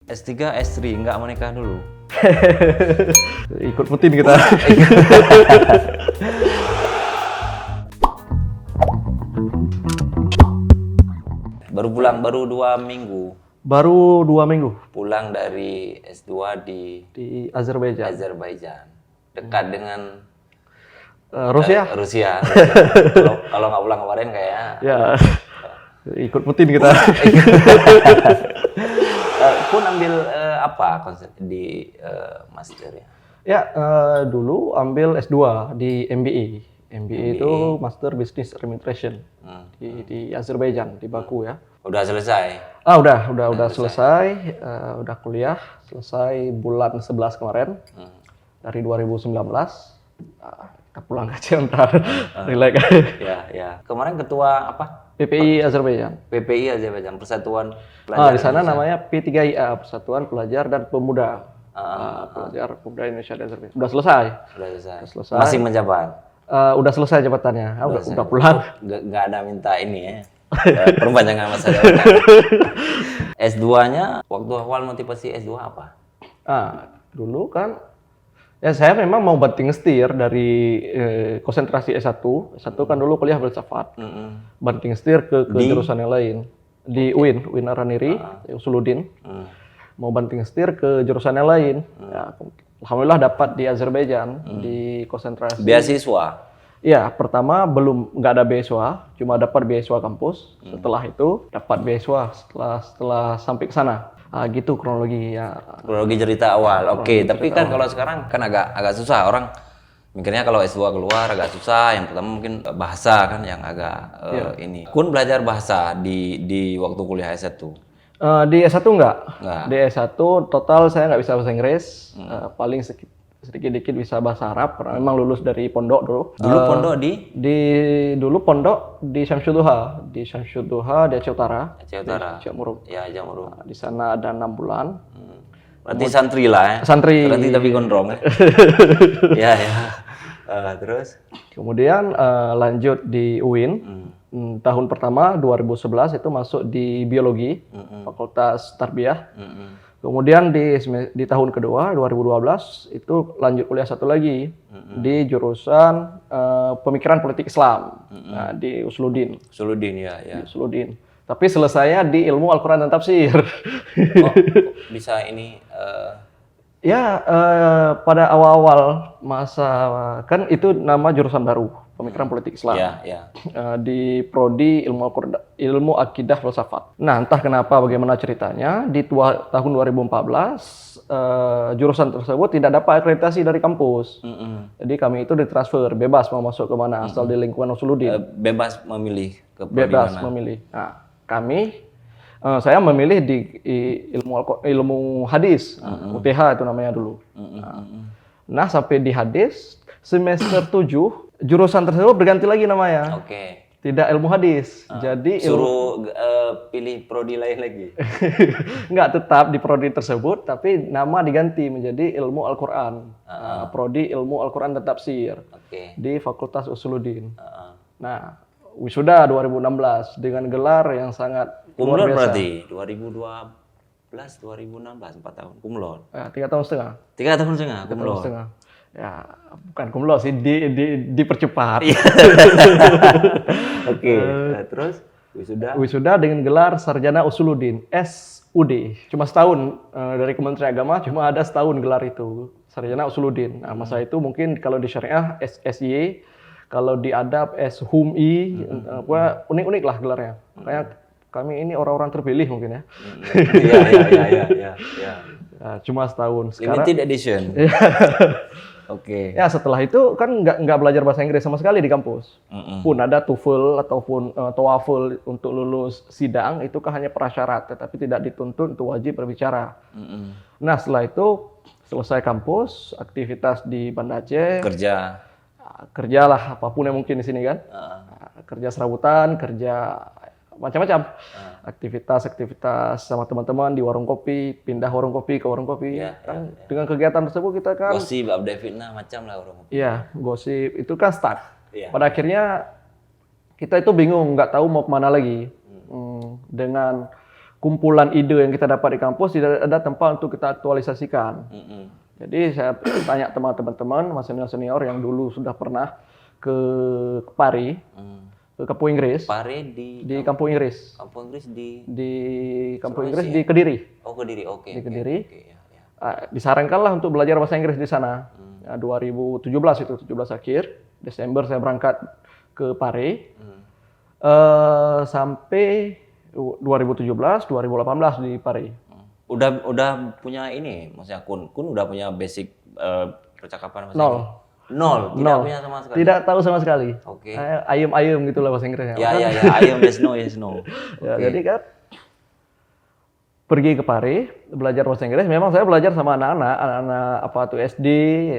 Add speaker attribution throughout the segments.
Speaker 1: S3, S3, nggak mau nikah dulu.
Speaker 2: Ikut Putin kita.
Speaker 1: Baru pulang, baru 2 minggu.
Speaker 2: Baru 2 minggu
Speaker 1: Pulang dari S2
Speaker 2: di Azerbaijan.
Speaker 1: Azerbaijan. Dekat dengan
Speaker 2: Rusia.
Speaker 1: Rusia. Kalau nggak pulang kemarin kayaknya.
Speaker 2: Ya. Ikut Putin kita.
Speaker 1: Kun ambil apa konsep di master ya?
Speaker 2: Ya, dulu ambil S2 di MBA. MBA itu Master Business Administration di Azerbaijan, di Baku ya.
Speaker 1: Udah selesai?
Speaker 2: Udah selesai. Udah kuliah, selesai bulan 11 kemarin. Dari 2019. Kita pulang aja ntar, relax.
Speaker 1: Ya. Kemarin ketua apa?
Speaker 2: PPI Azerbaijan.
Speaker 1: PPI Azerbaijan, Persatuan Pelajar
Speaker 2: Di sana
Speaker 1: Indonesia.
Speaker 2: namanya P3IA, Persatuan Pelajar dan Pemuda. Pelajar Pemuda Indonesia di Azerbaijan. Udah selesai.
Speaker 1: Udah selesai.
Speaker 2: Selesai.
Speaker 1: Masih menjabat?
Speaker 2: Udah selesai jabatannya. Udah pulang.
Speaker 1: Nggak ada minta ini ya. Perpanjangan masa jabatan. S2-nya waktu awal motivasi S2 apa?
Speaker 2: Dulu kan ya saya memang mau banting setir dari konsentrasi S1. S1 kan dulu kuliah filsafat. Banting setir ke jurusan yang lain. Di UIN Araniri, Usuluddin. Mau banting setir ke jurusan yang lain. Ya, alhamdulillah dapat di Azerbaijan di konsentrasi.
Speaker 1: Beasiswa?
Speaker 2: Iya, pertama nggak ada beasiswa, cuma dapat beasiswa kampus. Setelah itu dapat beasiswa setelah sampai ke sana. Gitu kronologi ya.
Speaker 1: Kronologi cerita awal. Oke, tapi kan kalau sekarang kan agak susah orang mikirnya kalau S2 keluar agak susah. Yang pertama mungkin bahasa kan yang agak ini. Kun belajar bahasa di waktu kuliah S1?
Speaker 2: Di S1 enggak.
Speaker 1: Nggak.
Speaker 2: Di S1 total saya nggak bisa bahasa Inggris. Paling sedikit-dikit bisa bahasa Arab. Karena memang lulus dari pondok dulu.
Speaker 1: Dulu pondok
Speaker 2: Dulu pondok di Syamsuddauha. Di Syamsuddauha di Aceh Utara.
Speaker 1: Aceh Utara.
Speaker 2: Di Jamuruk.
Speaker 1: Ya, Jamuruk.
Speaker 2: Di sana ada 6 bulan.
Speaker 1: Berarti santri lah ya.
Speaker 2: Santri.
Speaker 1: Berarti tapi gondrong ya. Ya. Terus?
Speaker 2: Kemudian lanjut di UIN. Tahun pertama 2011 itu masuk di biologi, Fakultas Tarbiyah. Kemudian di tahun kedua 2012 itu lanjut kuliah satu lagi di jurusan pemikiran politik Islam di Usuluddin.
Speaker 1: Usuluddin ya.
Speaker 2: Di Usuluddin. Tapi selesainya di ilmu Al-Quran dan Tafsir.
Speaker 1: Oh, bisa ini
Speaker 2: pada awal-awal masa kan itu nama jurusan baru, pemikiran politik Islam.
Speaker 1: Ya.
Speaker 2: Di prodi ilmu akidah filsafat. Nah, entah kenapa bagaimana ceritanya di tahun 2014 jurusan tersebut tidak dapat akreditasi dari kampus. Jadi kami itu ditransfer bebas mau masuk ke mana asal di lingkungan Usuluddin.
Speaker 1: Bebas memilih ke prodi
Speaker 2: Bebas
Speaker 1: mana?
Speaker 2: memilih. Nah, saya memilih di ilmu hadis, UTH itu namanya dulu. Nah, sampai di hadis semester 7 jurusan tersebut berganti lagi namanya.
Speaker 1: Oke.
Speaker 2: Tidak ilmu hadis. Jadi
Speaker 1: Suruh pilih prodi lain lagi.
Speaker 2: nggak tetap di prodi tersebut, tapi nama diganti menjadi ilmu Al-Quran. Prodi ilmu Al-Quran dan Tafsir
Speaker 1: Oke.
Speaker 2: di Fakultas Usuluddin. Nah, wisuda 2016 dengan gelar yang sangat luar
Speaker 1: Kumlot
Speaker 2: biasa.
Speaker 1: berarti 2012, 2016, 4 tahun. Kumlot.
Speaker 2: 3 tahun setengah.
Speaker 1: 3 tahun setengah,
Speaker 2: 3 tahun
Speaker 1: kumlot.
Speaker 2: setengah. Ya, bukan kumlot sih, dipercepat.
Speaker 1: Oke. Terus
Speaker 2: Wisuda dengan gelar Sarjana Usuluddin, SUD. Cuma setahun dari Kementerian Agama, cuma ada setahun gelar itu, Sarjana Usuluddin. Nah, masa itu mungkin kalau di syariah SSY, kalau di adab SHUMI, unik-unik lah gelarnya. Makanya kami ini orang-orang terpilih mungkin ya.
Speaker 1: Iya.
Speaker 2: Nah, cuma setahun. Sekarang
Speaker 1: Limited edition. Oke.
Speaker 2: ya setelah itu kan nggak belajar bahasa Inggris sama sekali di kampus. Pun ada TOEFL ataupun TOEFL untuk lulus sidang itu kan hanya prasyarat, tetapi tidak dituntut untuk wajib berbicara. Nah, setelah itu selesai kampus, aktivitas di Banda Aceh, kerjalah apapun yang mungkin di sini kan. Kerja serabutan, kerja macam-macam. Aktivitas sama teman-teman di warung kopi, pindah warung kopi ke warung kopi. Dengan kegiatan tersebut kita kan
Speaker 1: Gosip, update fitnah macam lah orang.
Speaker 2: iya, gosip itu kan start.
Speaker 1: Iya.
Speaker 2: Pada akhirnya kita itu bingung, nggak tahu mau kemana lagi. Dengan kumpulan ide yang kita dapat di kampus tidak ada tempat untuk kita aktualisasikan. Jadi saya tanya teman-teman, senior-senior yang dulu sudah pernah ke Pari, ke Kampung Inggris.
Speaker 1: Pare
Speaker 2: di Kampung Inggris.
Speaker 1: Kampung Inggris
Speaker 2: Di Kampung Inggris
Speaker 1: Sulawesi
Speaker 2: di Kediri.
Speaker 1: Oh, Kediri, oke.
Speaker 2: Di Kediri.
Speaker 1: Oke, ya, ya.
Speaker 2: Disarankanlah untuk belajar bahasa Inggris di sana. 2017 itu, 17 akhir, Desember saya berangkat ke Pare. Sampai 2017, 2018 di Pare.
Speaker 1: Udah punya ini, maksudnya Kun udah punya basic percakapan bahasa
Speaker 2: Nol.
Speaker 1: Inggris? Nol, tidak punya sama sekali.
Speaker 2: Tidak tahu sama sekali.
Speaker 1: Oke.
Speaker 2: Ayem-ayem gitulah bahasa Inggrisnya.
Speaker 1: Ya, ayo yes no.
Speaker 2: Ya, jadi kan pergi ke Pare, belajar bahasa Inggris. Memang saya belajar sama anak-anak apa tuh SD,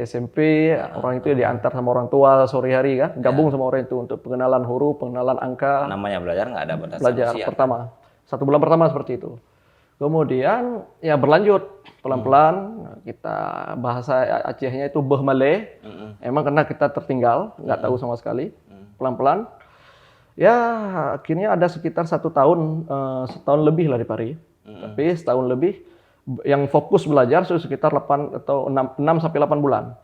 Speaker 2: SMP, orang itu diantar sama orang tua sore hari kan, gabung sama orang itu untuk pengenalan huruf, pengenalan angka.
Speaker 1: Namanya belajar nggak ada batas
Speaker 2: Belajar
Speaker 1: usia.
Speaker 2: pertama, 1 bulan pertama seperti itu. Kemudian ya berlanjut pelan-pelan kita bahasa Acehnya itu beh Malay. Emang karena kita tertinggal, nggak tahu sama sekali. Pelan-pelan. Ya akhirnya ada sekitar 1 tahun, setahun lebih lah di Pari. Tapi setahun lebih yang fokus belajar sudah sekitar 8 atau 6 sampai 8 bulan.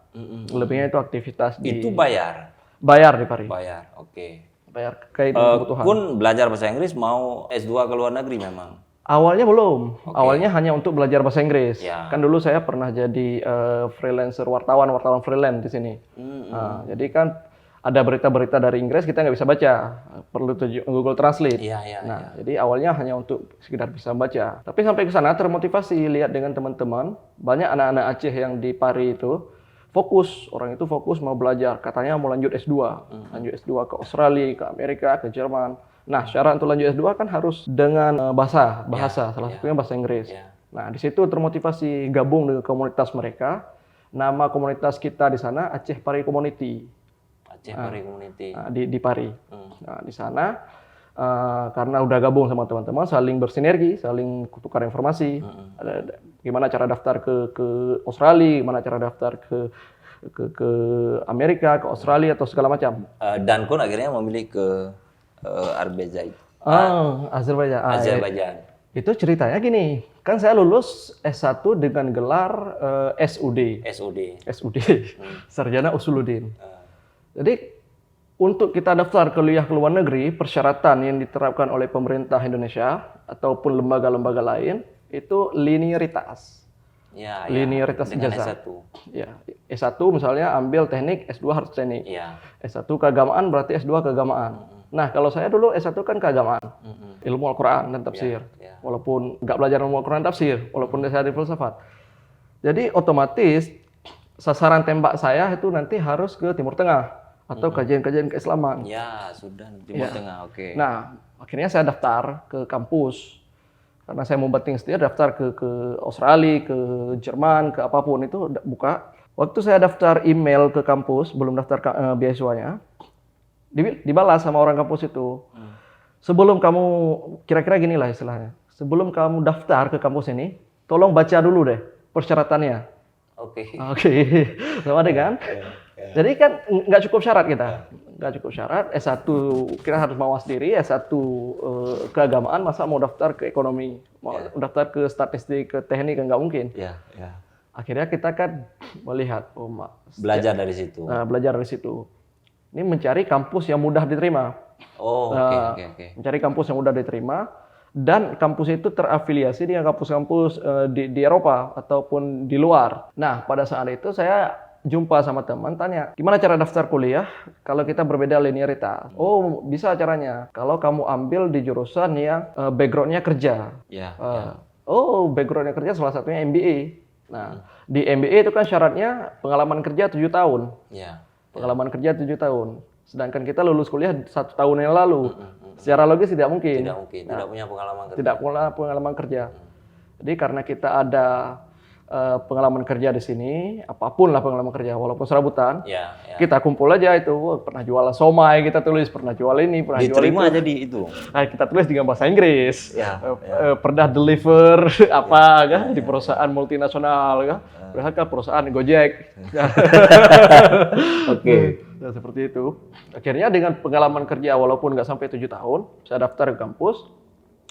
Speaker 2: Lebihnya itu aktivitas di
Speaker 1: Itu bayar
Speaker 2: bayar di Pari.
Speaker 1: bayar, oke.
Speaker 2: Bayar kayak kebutuhan.
Speaker 1: Kun belajar bahasa Inggris mau S2 ke luar negeri memang.
Speaker 2: Awalnya belum. Awalnya hanya untuk belajar bahasa Inggris.
Speaker 1: Ya.
Speaker 2: Kan dulu saya pernah jadi freelancer wartawan freelance di sini. Nah, jadi kan ada berita-berita dari Inggris kita nggak bisa baca, perlu Google Translate.
Speaker 1: Iya.
Speaker 2: Nah, jadi awalnya hanya untuk sekedar bisa baca. Tapi sampai ke sana termotivasi lihat dengan teman-teman, banyak anak-anak Aceh yang di Pari itu fokus, orang itu fokus mau belajar, katanya mau lanjut S2. Lanjut S2 ke Australia, ke Amerika, ke Jerman. Nah, syarat untuk lanjut S2 kan harus dengan bahasa, salah satunya bahasa Inggris. Nah, di situ termotivasi gabung dengan komunitas mereka. Nama komunitas kita di sana Aceh Pari Community.
Speaker 1: Aceh Pari Community.
Speaker 2: Nah, di Pari. Nah, di sana karena udah gabung sama teman-teman, saling bersinergi, saling tukar informasi. Gimana cara daftar ke Australia, gimana cara daftar ke Amerika, ke Australia atau segala macam.
Speaker 1: Dan Kun akhirnya memilih ke Azerbaijan.
Speaker 2: Azerbaijan.
Speaker 1: Azerbaijan.
Speaker 2: Itu ceritanya gini, kan saya lulus S1 dengan gelar SUD. SUD, Sarjana Usuluddin. Jadi untuk kita daftar kuliah ke luar negeri, persyaratan yang diterapkan oleh pemerintah Indonesia ataupun lembaga-lembaga lain itu linearitas. Linearitas ijazah.
Speaker 1: S1.
Speaker 2: Ya, S1 misalnya ambil teknik, S2 harus teknik.
Speaker 1: Ya.
Speaker 2: S1 keagamaan berarti S2 keagamaan. Nah, kalau saya dulu S1 kan keagamaan. Ilmu Al-Qur'an dan tafsir. Walaupun nggak belajar ilmu Al-Qur'an dan tafsir, walaupun saya di filsafat. Jadi otomatis sasaran tembak saya itu nanti harus ke Timur Tengah atau kajian-kajian keislaman.
Speaker 1: Ya, sudah Timur Tengah, oke.
Speaker 2: Nah, akhirnya saya daftar ke kampus. Karena saya mau banting setir, daftar ke Australia, ke Jerman, ke apapun itu buka. Waktu saya daftar email ke kampus, belum daftar beasiswanya, dibalas sama orang kampus itu. Sebelum kamu, kira-kira gini lah istilahnya, sebelum kamu daftar ke kampus ini, tolong baca dulu deh persyaratannya.
Speaker 1: Oke.
Speaker 2: Sama deh kan? Jadi kan nggak cukup syarat kita. Nggak cukup syarat, S1 kita harus mawas diri, S1 keagamaan, masa mau daftar ke ekonomi, mau daftar ke statistik, ke teknik, nggak mungkin. Akhirnya kita kan melihat,
Speaker 1: belajar dari situ.
Speaker 2: Belajar dari situ. Ini mencari kampus yang mudah diterima.
Speaker 1: Oke.
Speaker 2: Mencari kampus yang mudah diterima, dan kampus itu terafiliasi dengan kampus-kampus di Eropa ataupun di luar. Nah, pada saat itu saya jumpa sama teman, tanya, gimana cara daftar kuliah kalau kita berbeda linearitas? Oh, bisa caranya. Kalau kamu ambil di jurusan yang background-nya kerja. Oh, background-nya kerja salah satunya MBA. Nah, di MBA itu kan syaratnya pengalaman kerja 7 tahun. Pengalaman kerja 7 tahun. Sedangkan kita lulus kuliah 1 tahun yang lalu. Secara logis tidak mungkin.
Speaker 1: Tidak punya pengalaman kerja.
Speaker 2: Tidak punya pengalaman kerja. Jadi karena kita ada pengalaman kerja di sini, apapun lah pengalaman kerja, walaupun serabutan, kita kumpul aja itu. Pernah jual somai, kita tulis, pernah jual ini, pernah
Speaker 1: diterima
Speaker 2: jual itu.
Speaker 1: Jadi itu.
Speaker 2: Nah, kita tulis dengan bahasa Inggris. Pernah deliver apa kan di perusahaan multinasional kan, perusahaan Gojek. Nah, seperti itu. Akhirnya dengan pengalaman kerja walaupun nggak sampai 7 tahun, saya daftar ke kampus,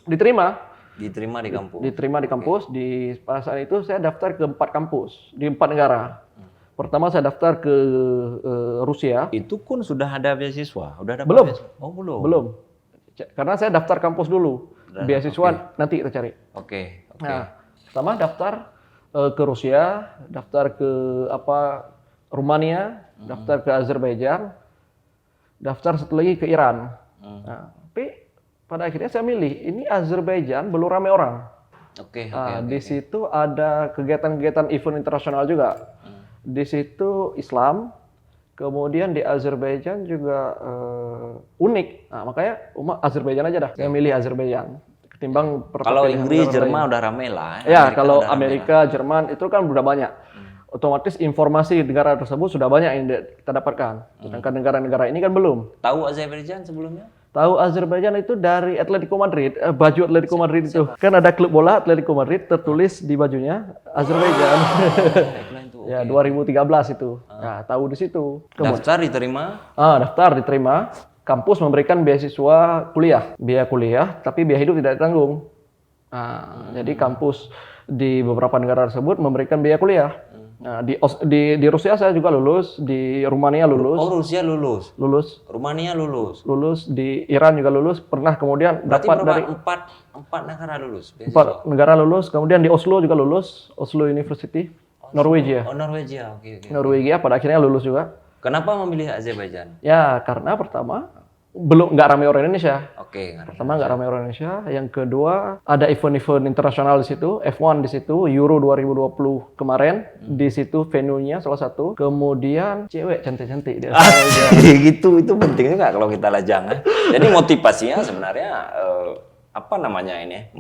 Speaker 2: diterima.
Speaker 1: Diterima di kampus.
Speaker 2: Diterima di kampus. Pada saat itu saya daftar ke 4 kampus di 4 negara. Pertama saya daftar ke Rusia.
Speaker 1: Itu Kun sudah ada beasiswa, udah dapat
Speaker 2: Belum.
Speaker 1: beasiswa? Oh belum.
Speaker 2: Belum. Karena saya daftar kampus dulu. Beasiswa nanti kita cari.
Speaker 1: Oke.
Speaker 2: Nah, pertama daftar ke Rusia, daftar ke Rumania, daftar ke Azerbaijan, daftar satu lagi ke Iran. Nah, tapi pada akhirnya saya milih ini Azerbaijan belum ramai orang.
Speaker 1: Oke.
Speaker 2: Di situ ada kegiatan-kegiatan event internasional juga. Di situ Islam, kemudian di Azerbaijan juga unik. Nah, makanya Azerbaijan aja dah. Saya milih Azerbaijan ketimbang
Speaker 1: Kalau Inggris, Jerman udah rame lah.
Speaker 2: Ya, kalau Amerika, Jerman itu kan udah banyak. Otomatis informasi negara tersebut sudah banyak yang kita dapatkan. Sedangkan negara-negara ini kan belum.
Speaker 1: Tahu Azerbaijan sebelumnya?
Speaker 2: Tahu Azerbaijan itu dari Atletico Madrid, baju Atletico Madrid itu. Kan ada klub bola Atletico Madrid tertulis di bajunya Azerbaijan. Ya, 2013 itu. Nah, tahu di situ.
Speaker 1: Daftar diterima?
Speaker 2: Daftar diterima. Kampus memberikan beasiswa kuliah, biaya kuliah, tapi biaya hidup tidak ditanggung. Jadi kampus di beberapa negara tersebut memberikan biaya kuliah. Nah, di Rusia saya juga lulus, di Rumania lulus.
Speaker 1: Oh, Rusia lulus.
Speaker 2: Lulus.
Speaker 1: Rumania lulus.
Speaker 2: Lulus, di Iran juga lulus. Pernah kemudian
Speaker 1: Berarti
Speaker 2: dapat
Speaker 1: berapa?
Speaker 2: dari
Speaker 1: Empat negara lulus.
Speaker 2: 4 negara lulus. Kemudian di Oslo juga lulus, Oslo University, Norwegia.
Speaker 1: Oh, Norwegia. Oke.
Speaker 2: Norwegia pada akhirnya lulus juga.
Speaker 1: Kenapa memilih Azerbaijan?
Speaker 2: Ya, karena pertama nggak ramai orang Indonesia.
Speaker 1: Oke.
Speaker 2: Pertama nggak ramai orang Indonesia. Yang kedua ada event-event internasional di situ, F1 di situ, Euro 2020 kemarin di situ venue-nya salah satu. Kemudian cewek cantik-cantik dia.
Speaker 1: Gitu itu penting juga kalau kita lajang. Jadi motivasinya sebenarnya apa namanya ini?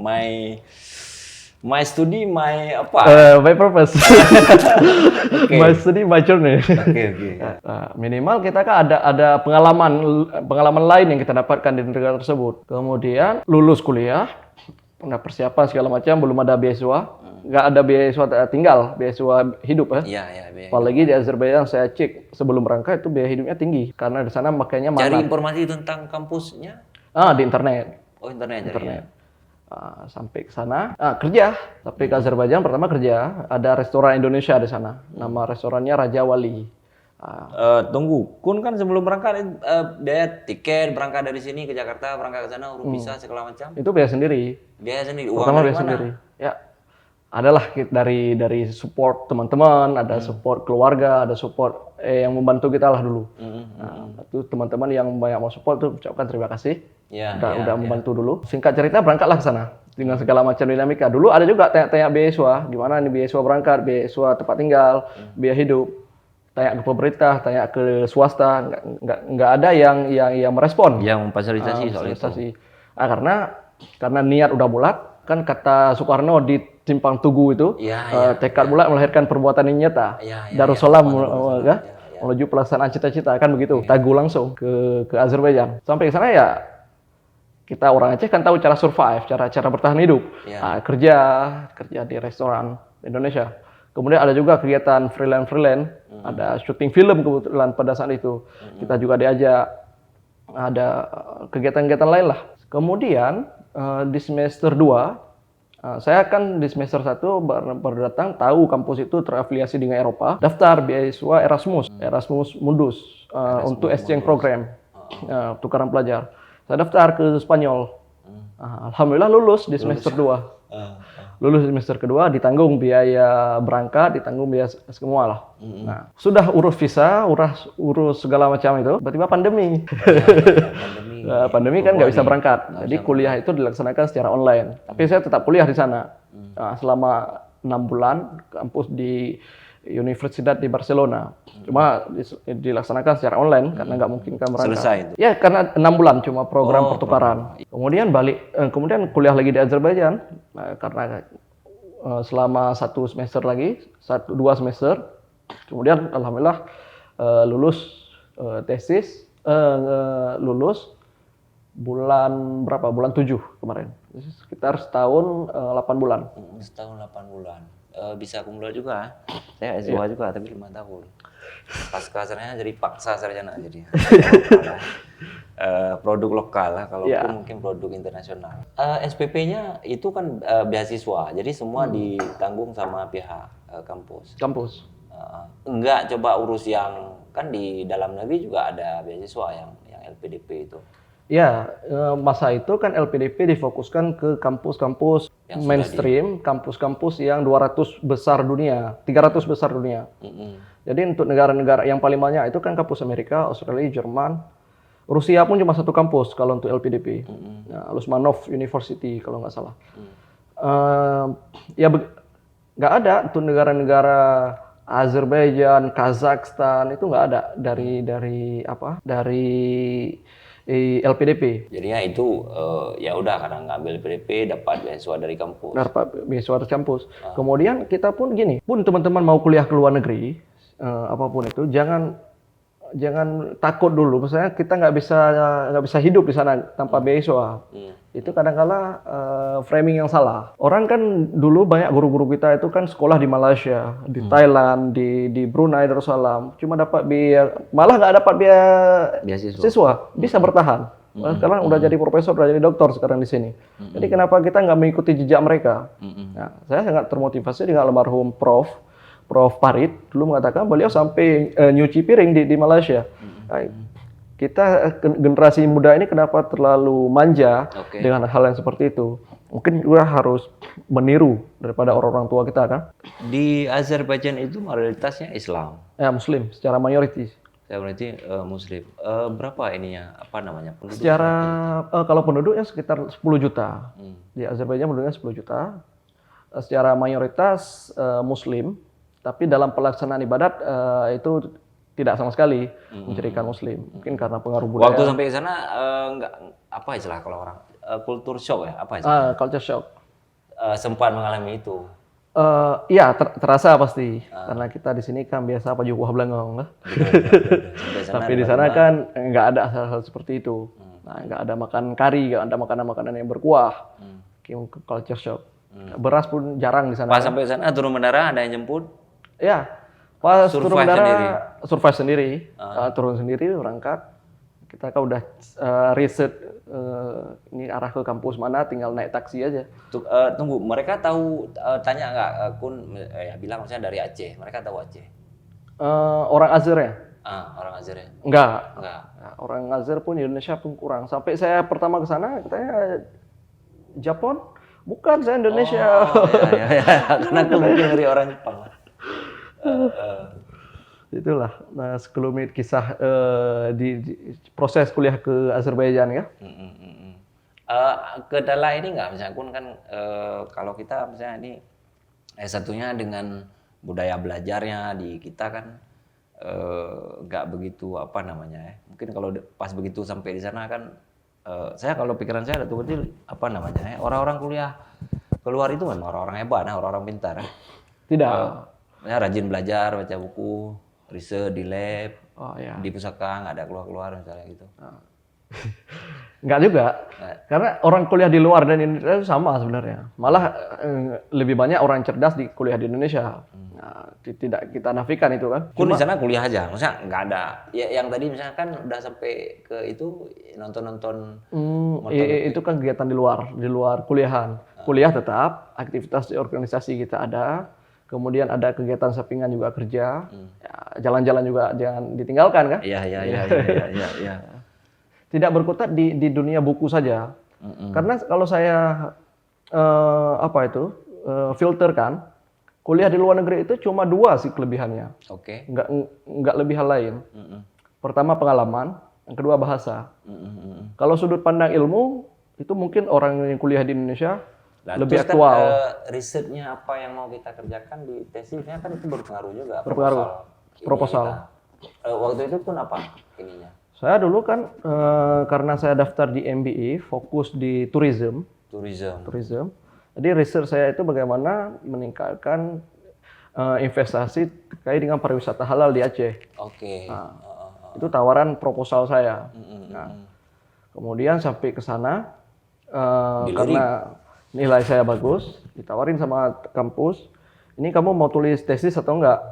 Speaker 1: My study, my apa?
Speaker 2: My purpose. My study, my journey.
Speaker 1: Oke.
Speaker 2: Minimal kita kan ada pengalaman lain yang kita dapatkan di negara tersebut. Kemudian lulus kuliah, persiapan segala macam, belum ada beasiswa, nggak ada beasiswa tinggal, beasiswa hidup ya.
Speaker 1: Iya.
Speaker 2: Apalagi di Azerbaijan saya cek sebelum berangkat itu biaya hidupnya tinggi karena di sana makanya
Speaker 1: Cari informasi tentang kampusnya?
Speaker 2: Di internet.
Speaker 1: Oh, internet.
Speaker 2: Sampai ke sana kerja, tapi ke Azerbaijan pertama kerja, ada restoran Indonesia di sana, nama restorannya Raja Wali.
Speaker 1: Tunggu, Kun kan sebelum berangkat biaya tiket berangkat dari sini ke Jakarta, berangkat ke sana, urus visa segala macam.
Speaker 2: Itu biaya sendiri.
Speaker 1: Biaya sendiri. Uang
Speaker 2: Pertama
Speaker 1: dari
Speaker 2: biaya
Speaker 1: mana?
Speaker 2: sendiri. Ya, adalah dari support teman-teman, ada support keluarga, ada support yang membantu kita lah dulu. Itu teman-teman yang banyak mau support tuh ucapkan terima kasih. Udah membantu dulu. Singkat cerita berangkatlah ke sana dengan segala macam dinamika. Dulu ada juga tanya-tanya beasiswa, gimana nih beasiswa berangkat, beasiswa tempat tinggal, biaya hidup. Tanya ke pemerintah, tanya ke swasta, nggak ada yang merespon.
Speaker 1: Yang memfasilitasi soal itu.
Speaker 2: Karena niat udah bulat, kan kata Soekarno di Simpang Tugu itu, tekad bulat melahirkan perbuatan yang nyata. Darussalam menuju pelaksanaan cita-cita, kan begitu. Tagu langsung ke Azerbaijan. Sampai ke sana ya kita orang Aceh kan tahu cara survive, cara bertahan hidup. Kerja di restoran Indonesia. Kemudian ada juga kegiatan freelance, ada syuting film kebetulan pada saat itu. Kita juga diajak, ada kegiatan-kegiatan lain lah. Kemudian di semester 2, saya kan di semester 1 baru datang, tahu kampus itu terafiliasi dengan Eropa, daftar beasiswa Erasmus Mundus untuk exchange program, tukaran pelajar. Saya daftar ke Spanyol. Alhamdulillah lulus di semester 2. Lulus di semester kedua, ditanggung biaya berangkat, ditanggung biaya semua lah. Nah, sudah urus visa, urus segala macam itu, tiba-tiba pandemi. Pandemi kan nggak bisa berangkat. Jadi kuliah itu dilaksanakan secara online. Tapi saya tetap kuliah di sana. Selama 6 bulan, kampus di Universidad di Barcelona. Cuma dilaksanakan secara online karena nggak mungkin kan berangkat.
Speaker 1: Selesai itu?
Speaker 2: Ya, karena 6 bulan cuma program pertukaran. Kemudian kemudian kuliah lagi di Azerbaijan karena selama 1 semester lagi, 2 semester. Kemudian alhamdulillah lulus tesis, lulus bulan berapa? Bulan 7 kemarin. Sekitar setahun 8 bulan.
Speaker 1: Setahun 8 bulan. Bisa kumulor juga. Saya S2 juga tapi 5 tahun. Pasca sarjana jadi paksa sarjana jadi. produk lokal lah, kalaupun
Speaker 2: Ya.
Speaker 1: mungkin produk internasional. SPP-nya itu kan beasiswa, jadi semua ditanggung sama pihak kampus.
Speaker 2: Kampus.
Speaker 1: Enggak coba urus yang kan di dalam negeri juga ada beasiswa yang LPDP itu.
Speaker 2: Ya, masa itu kan LPDP difokuskan ke kampus-kampus
Speaker 1: Yang sudah
Speaker 2: mainstream, kampus-kampus yang 200 besar dunia, 300 besar dunia. Jadi untuk negara-negara yang paling banyak itu kan kampus Amerika, Australia, Jerman, Rusia pun cuma satu kampus kalau untuk LPDP. Nah, Lusmanov University kalau nggak salah. Ya nggak ada untuk negara-negara Azerbaijan, Kazakhstan itu nggak ada dari LPDP.
Speaker 1: Jadinya itu ya udah karena ngambil LPDP dapat beasiswa dari kampus.
Speaker 2: Dapat beasiswa dari kampus. Kemudian kita pun gini, pun teman-teman mau kuliah ke luar negeri, apapun itu, jangan takut dulu. Misalnya kita nggak bisa hidup di sana tanpa beasiswa. Itu kadang-kala framing yang salah. Orang kan dulu banyak guru-guru kita itu kan sekolah di Malaysia, di Thailand, di Brunei Darussalam, cuma dapat malah nggak dapat beasiswa, bisa bertahan. Sekarang udah jadi profesor, udah jadi doktor sekarang di sini. Jadi kenapa kita nggak mengikuti jejak mereka? Nah, saya sangat termotivasi dengan almarhum Prof. Parit dulu mengatakan beliau sampai nyuci piring di Malaysia. Kita generasi muda ini kenapa terlalu manja dengan hal yang seperti itu? Mungkin juga harus meniru daripada orang-orang tua kita kan.
Speaker 1: Di Azerbaijan itu mayoritasnya Islam.
Speaker 2: Ya, Muslim secara mayoritas.
Speaker 1: Saya berarti Muslim. Berapa ininya? Apa namanya? Penduduk?
Speaker 2: Secara kalau penduduknya sekitar 10 juta. Di Azerbaijan penduduknya 10 juta. Secara mayoritas Muslim. Tapi dalam pelaksanaan ibadat itu tidak sama sekali mencirikan Muslim. Mungkin karena pengaruh budaya.
Speaker 1: Waktu sampai ke sana nggak apa istilah kalau orang kultur shock ya? Apa istilah?
Speaker 2: Culture shock.
Speaker 1: Sempat mengalami itu.
Speaker 2: Iya, terasa pasti. Karena kita di sini kan biasa apa juga belangong. Tapi di sana kan nggak ada hal-hal seperti itu. Nah, nggak ada makan kari, nggak ada makanan-makanan yang berkuah. Culture shock. Beras pun jarang di sana.
Speaker 1: Pas sampai sana turun bandara ada yang jemput?
Speaker 2: Ya, pas turun
Speaker 1: Survive
Speaker 2: bandara survive sendiri, turun sendiri, berangkat. Kita kan udah riset ini arah ke kampus mana, tinggal naik taksi aja.
Speaker 1: Tunggu, mereka tahu tanya nggak Kun ya bilang misalnya dari Aceh, mereka tahu Aceh?
Speaker 2: Orang Azer ya?
Speaker 1: Orang Azer ya?
Speaker 2: Enggak.
Speaker 1: Enggak.
Speaker 2: Orang Azer pun di Indonesia pun kurang. Sampai saya pertama ke sana, katanya Japon, bukan saya Indonesia.
Speaker 1: Ya. Karena mungkin dari orang Jepang.
Speaker 2: Itulah sekelumit kisah di proses kuliah ke Azerbaijan ya.
Speaker 1: Kendala ini nggak misalnya Kun kan kalau kita misalnya ini satunya dengan budaya belajarnya di kita kan nggak begitu apa namanya ya. Mungkin kalau pas begitu sampai di sana kan saya kalau pikiran saya tuh berarti apa namanya ya, orang-orang kuliah keluar itu memang orang-orang hebat, orang-orang pintar.
Speaker 2: Tidak.
Speaker 1: Ya, rajin belajar, baca buku, riset di lab, di pusaka nggak ada keluar-keluar misalnya gitu.
Speaker 2: Enggak juga, karena orang kuliah di luar dan Indonesia itu sama sebenarnya. Malah lebih banyak orang cerdas di kuliah di Indonesia. Nah, tidak kita nafikan itu kan.
Speaker 1: Kun di sana kuliah aja, maksudnya nggak ada. Ya, yang tadi misalnya kan udah sampai ke itu nonton-nonton.
Speaker 2: Itu kan kegiatan di luar kuliahan. Kuliah tetap, aktivitas di organisasi kita ada. Kemudian ada kegiatan sampingan juga kerja, ya, jalan-jalan juga jangan ditinggalkan kan?
Speaker 1: Iya.
Speaker 2: Tidak berkutat di dunia buku saja, karena kalau saya filterkan, kuliah di luar negeri itu cuma 2 sih kelebihannya.
Speaker 1: Oke.
Speaker 2: Nggak lebih hal lain. Pertama pengalaman, yang kedua bahasa. Kalau sudut pandang ilmu itu mungkin orang yang kuliah di Indonesia lebih aktual.
Speaker 1: Kan, risetnya apa yang mau kita kerjakan di tesisnya kan itu berpengaruh juga.
Speaker 2: Proposal.
Speaker 1: Waktu itu pun apa ininya?
Speaker 2: Saya dulu kan karena saya daftar di MBA fokus di tourism. Jadi research saya itu bagaimana meningkatkan investasi terkait dengan pariwisata halal di Aceh.
Speaker 1: Oke.
Speaker 2: Itu tawaran proposal saya. Nah, kemudian sampai ke sana karena nilai saya bagus, ditawarin sama kampus, ini kamu mau tulis tesis atau enggak?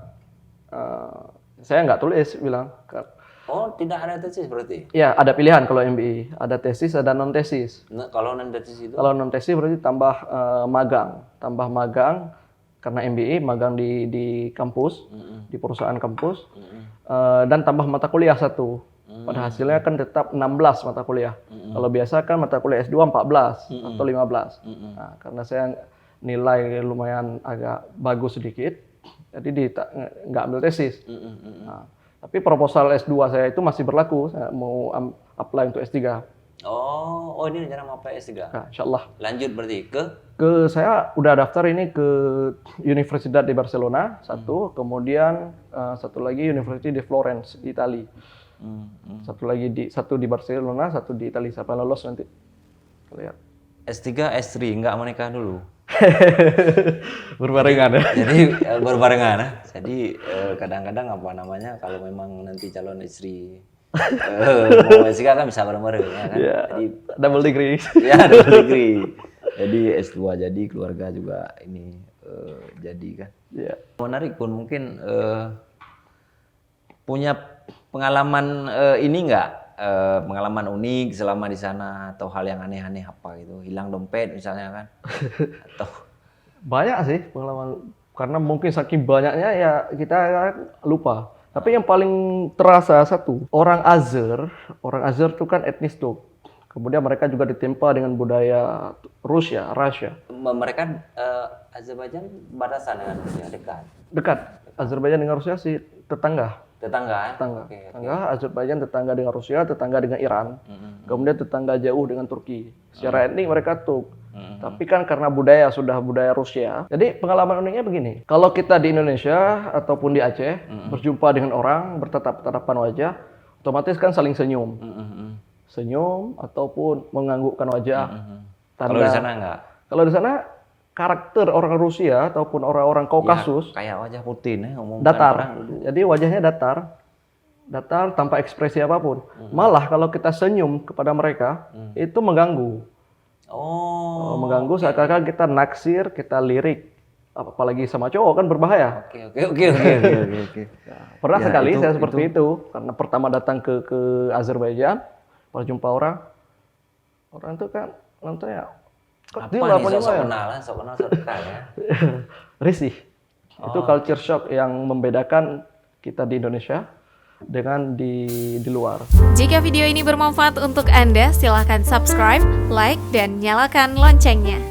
Speaker 2: Saya enggak tulis, bilang.
Speaker 1: Oh, tidak ada tesis berarti?
Speaker 2: Ya, ada pilihan kalau MBA. Ada tesis, ada non-tesis.
Speaker 1: Nah, kalau non tesis itu?
Speaker 2: Kalau non-tesis berarti tambah magang. Tambah magang, karena MBA, magang di kampus, di perusahaan kampus. Dan tambah mata kuliah 1. Pada hasilnya kan tetap 16 mata kuliah. Kalau biasa kan mata kuliah S2 14 atau 15. Nah, karena saya nilai lumayan agak bagus sedikit, jadi nggak ambil tesis. Nah, tapi proposal S2 saya itu masih berlaku, saya mau apply untuk S3.
Speaker 1: Oh ini rencana mau apply S3?
Speaker 2: Nah, insya Allah.
Speaker 1: Lanjut berarti
Speaker 2: Saya udah daftar ini ke Universidad di Barcelona, 1, kemudian 1 lagi University di Florence, di Italia. 1 lagi satu di Barcelona, 1 di Italia. Siapa lolos nanti? Lihat.
Speaker 1: S3, S3, nggak menikah dulu?
Speaker 2: Berbarengan ya?
Speaker 1: Jadi berbarengan ya? Jadi kadang-kadang apa namanya, kalau memang nanti calon istri mau S3 kan bisa bareng-bareng ya kan?
Speaker 2: Yeah,
Speaker 1: jadi
Speaker 2: double degree.
Speaker 1: Ya, double degree. Jadi S2 jadi, keluarga juga ini jadi kan?
Speaker 2: Yeah.
Speaker 1: Menarik pun, mungkin punya pengalaman ini nggak? Pengalaman unik selama di sana, atau hal yang aneh-aneh apa gitu, hilang dompet misalnya kan? Atau
Speaker 2: banyak sih pengalaman, karena mungkin saking banyaknya ya kita lupa. Tapi yang paling terasa 1, orang Azer itu kan etnis Turk. Kemudian mereka juga ditempa dengan budaya Rusia.
Speaker 1: mereka Azerbaijan batasan dengan Rusia,
Speaker 2: Dekat. Azerbaijan dengan Rusia sih tetangga.
Speaker 1: Tetangga.
Speaker 2: Tetangga. Azerbaijan tetangga dengan Rusia, tetangga dengan Iran. Kemudian tetangga jauh dengan Turki. Secara etnik mereka Turk. Tapi kan karena budaya sudah budaya Rusia. Jadi pengalaman uniknya begini. Kalau kita di Indonesia ataupun di Aceh berjumpa dengan orang, bertatap-tatapan wajah, otomatis kan saling senyum. Senyum ataupun menganggukkan wajah.
Speaker 1: Kalau di sana enggak?
Speaker 2: Kalau di sana karakter orang Rusia ataupun orang-orang Kaukasus
Speaker 1: ya, kayak wajah Putin ya,
Speaker 2: datar.
Speaker 1: Orang.
Speaker 2: Jadi wajahnya datar tanpa ekspresi apapun. Malah kalau kita senyum kepada mereka itu mengganggu. Mengganggu seakan-akan kita naksir, kita lirik. Apalagi sama cowok kan berbahaya.
Speaker 1: Oke.
Speaker 2: Pernah
Speaker 1: Ya,
Speaker 2: sekali saya seperti itu karena pertama datang ke Azerbaijan, pada jumpa orang itu kan nantinya
Speaker 1: apa nih, sok kenal ya.
Speaker 2: Risih. Itu culture shock yang membedakan kita di Indonesia dengan di luar.
Speaker 3: Jika video ini bermanfaat untuk Anda, silakan subscribe, like, dan nyalakan loncengnya.